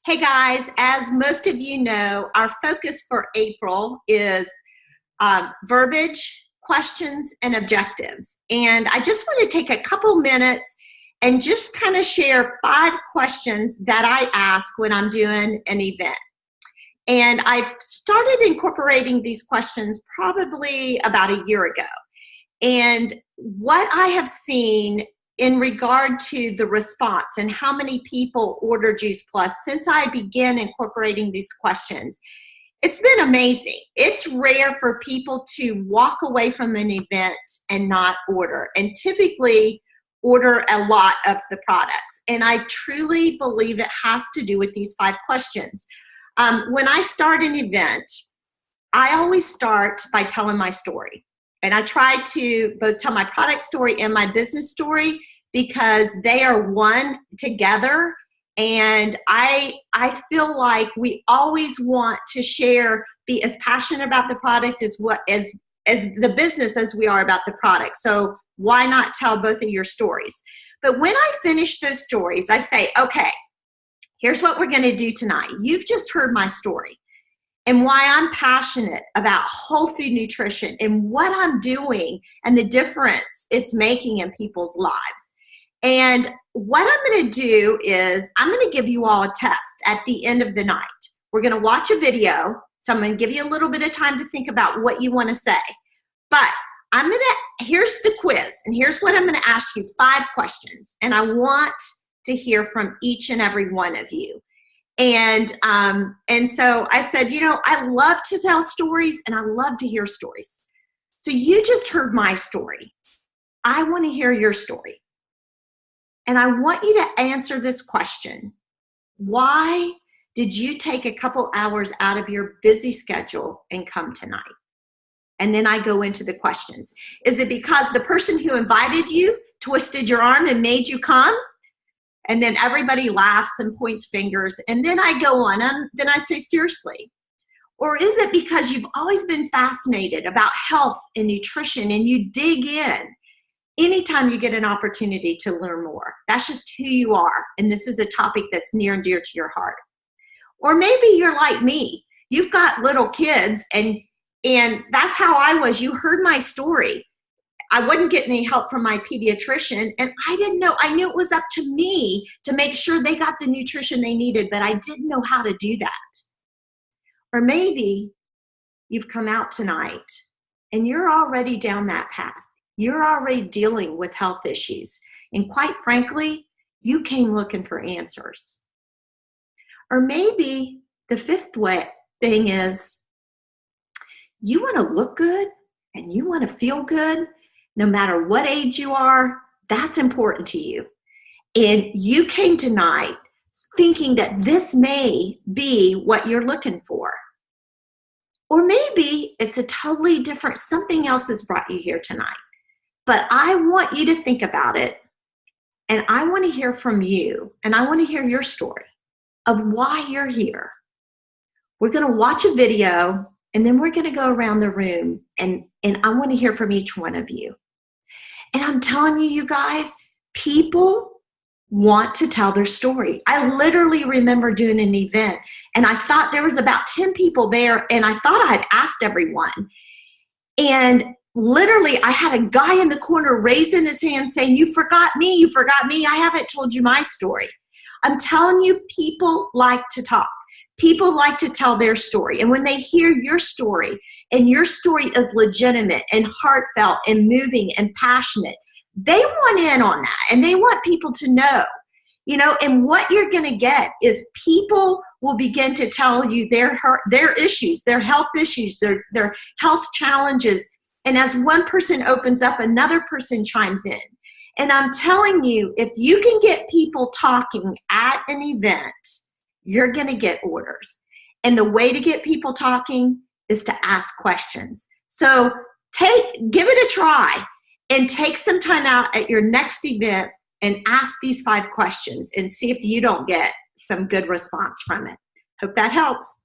Hey guys, as most of you know, our focus for April is verbiage, questions, and objectives. And I just want to take a couple minutes and just kind of share 5 questions that I ask when I'm doing an event. And I started incorporating these questions probably about a year ago. And what I have seen in regard to the response and how many people order Juice Plus since I began incorporating these questions, it's been amazing. It's rare for people to walk away from an event and not order, and typically order a lot of the products. And I truly believe it has to do with these 5 questions. When I start an event, I always start by telling my story. And I try to both tell my product story and my business story because they are one together. And I feel like we always want to share, be as passionate about the product as the business as we are about the product. So why not tell both of your stories? But when I finish those stories, I say, okay, here's what we're going to do tonight. You've just heard my story and why I'm passionate about whole food nutrition and what I'm doing and the difference it's making in people's lives. And what I'm going to do is I'm going to give you all a test at the end of the night. We're going to watch a video. So I'm going to give you a little bit of time to think about what you want to say. But here's the quiz, and here's what I'm going to ask you, 5 questions. And I want to hear from each and every one of you. And so I said, I love to tell stories and I love to hear stories. So you just heard my story. I want to hear your story. And I want you to answer this question. Why did you take a couple hours out of your busy schedule and come tonight? And then I go into the questions. Is it because the person who invited you twisted your arm and made you come? And then everybody laughs and points fingers. And then I go on and then I say, seriously. Or is it because you've always been fascinated about health and nutrition and you dig in anytime you get an opportunity to learn more? That's just who you are. And this is a topic that's near and dear to your heart. Or maybe you're like me. You've got little kids and that's how I was. You heard my story. I wasn't getting any help from my pediatrician, and I didn't know. I knew it was up to me to make sure they got the nutrition they needed, but I didn't know how to do that. Or maybe you've come out tonight and you're already down that path. You're already dealing with health issues. And quite frankly, you came looking for answers. Or maybe the 5th thing is you want to look good and you want to feel good. No matter what age you are, that's important to you. And you came tonight thinking that this may be what you're looking for. Or maybe it's a totally different, something else has brought you here tonight. But I want you to think about it, and I want to hear from you, and I want to hear your story of why you're here. We're going to watch a video, and then we're going to go around the room, and I want to hear from each one of you. And I'm telling you, you guys, people want to tell their story. I literally remember doing an event, and I thought there was about 10 people there, and I thought I had asked everyone. And literally, I had a guy in the corner raising his hand saying, you forgot me, you forgot me. I haven't told you my story. I'm telling you, people like to talk. People like to tell their story. And when they hear your story, and your story is legitimate and heartfelt and moving and passionate, they want in on that. And they want people to know, and what you're going to get is people will begin to tell you their issues, their health issues, their health challenges. And as one person opens up, another person chimes in. And I'm telling you, if you can get people talking at an event, you're going to get orders. And the way to get people talking is to ask questions. So give it a try and take some time out at your next event and ask these 5 questions and see if you don't get some good response from it. Hope that helps.